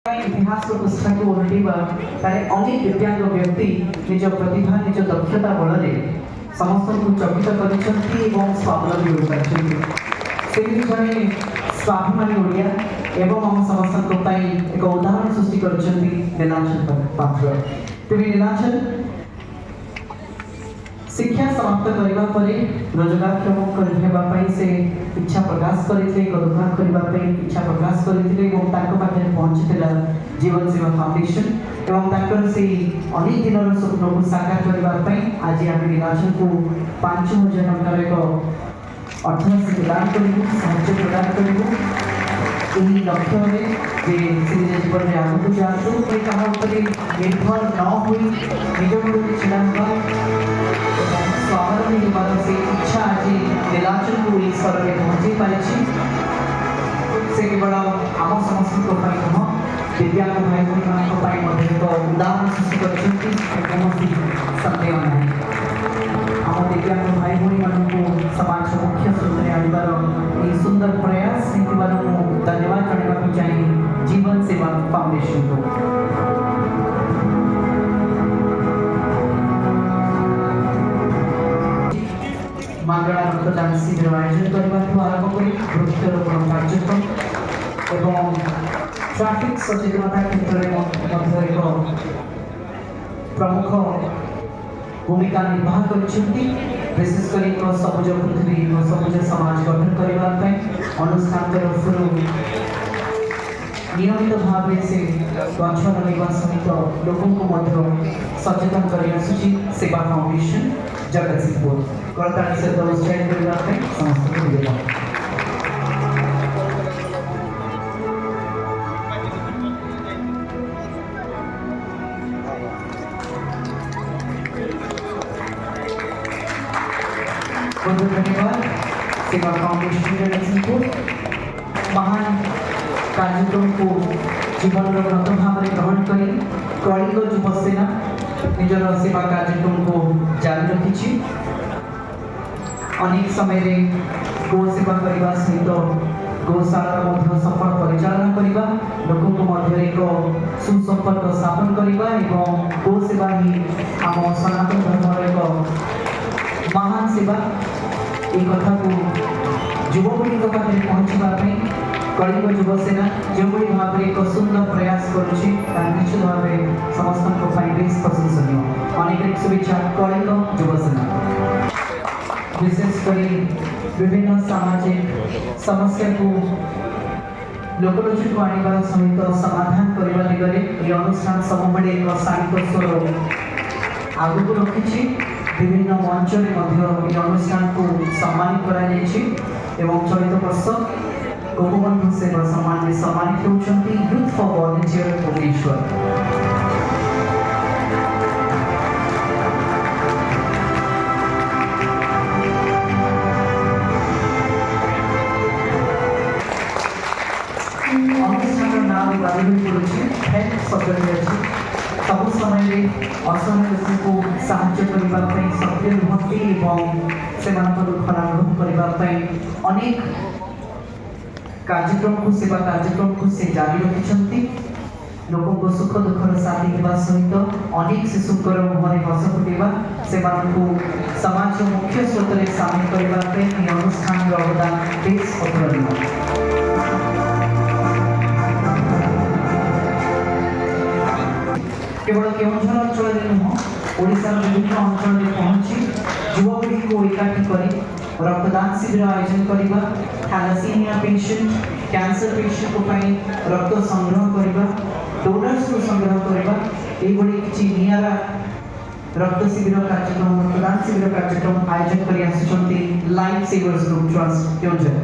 इतिहास पुस्तक उल्टिवा अनेक दिव्यांग व्यक्ति निज प्रतिभा निज दक्षता बल समस्त को चकित कर स्वावलंबी हो जड़े स्वाभिमानी ओडिया एवं आम समस्त एक उदाहरण सृष्टि कर नीलांचल पात्र। तेज नीलांचल शिक्षा समाप्त करने पर रोजगारक्षम करने से इच्छा प्रकाश करते दुकान करने इच्छा प्रकाश करते पहुंचीला जीवन सेवा फाउंडेशन एवं से अनेक दिन स्वप्न को साकार करने आज आम नीलांचल को 5,000 टंकार एक अर्थराशि प्रदान कर प्रदान करूँ लक्ष्य जीवन में आगे जातु निर्भर न हो निज छिड़ा स्वावलंबी होवार से इच्छा आज नीलांचल को इस स्तर में पहुंची पारी से केवल आम समस्त नुह दिव्यांग भाई भाई एक उदाहरण सृष्टि कर सन्देह ना आम दिव्यांग भाई भाई समाज मुख्य सूत्र आनबार सुंदर प्रयास धन्यवाद जनावा चाहिए जीवन सेवा फाउंडेशन को। मागणा रक्तदान शिविर आयोजन करने आरंभ कर वृक्षरोपण कार्यक्रम एवं ट्रैफिक सचेतनता क्षेत्र में एक प्रमुख भूमिका निर्वाह कर विशेषकर एक सबुज पृथ्वी सबुज समाज गठन करने अनुष्ठान तरफ नियमित भाव से गछ लगे सहित लोक सचेतन कर सेवा फाउंडेशन जगतसिंहपुर करताली से उत्साहित करने समस्त निवेदन। बहुत धन्यवाद सेवा फाउंडेशन जगतसिंहपुर महान कार्यक्रम को जीवन व्रत भाव में ग्रहण कर कलिंग युवसेना निजर सेवा कार्यक्रम को जारी रखी अनेक समय गो सेवा करने सहित गौशाला सफल परिचालन करने लोक एक सुसंपर्क स्थापन करने गो सेवा ही आम सनातन धर्म एक महान सेवा एक कथा को युवपीढ़ी पाखे पहुँचापी कलिंग युवसेना जो भाव में एक सुंदर प्रयास करुच्ची निश्चित भाव समस्त बेस प्रशंसनीय अनेक शुभेच्छा कलिंग युवसेना विशेषकर विभिन्न सामाजिक समस्या को लोकलोचन को आने सहित समाधान करने दिगरे अनुष्ठान सब एक शांत स्वर आग को रखी विभिन्न मंच में अनुष्ठान को सम्मानित कर चलित वर्ष गोपबंधु सेवा सम्मान में सम्मानित होती यूथ फॉर वॉलंटियर भुवनेश्वर। सब समय असहाय को साहाय्य करने सक्रिय रुहति से दुख लाघव करने अनेक कार्यक्रम को सेवा कार्यक्रम को से जारी रखिंट लोकों को सुख दुखर साथी देवा सहित अनेक शिशुकर मुहरे हस फुटेवा से समाज मुख्य स्रोत में सामिल करने अनुष्ठान अवदान बेस अतुलनीय। केवल केवंझर अंचल नुह ओडिशार विभिन्न अंचल में पहुंची युवपीढ़ी को एकाठी कर रक्तदान शिविर आयोजन करने थैलासेमिया पेशेंट कैंसर पेशेंट को रक्त संग्रह करने डोनर्स को संग्रह करने किसी निरा रक्त शिविर कार्यक्रम रक्तदान शिविर कार्यक्रम आयोजन कर लाइफ सेवर्स ग्रुप ट्रस्ट केवंझर।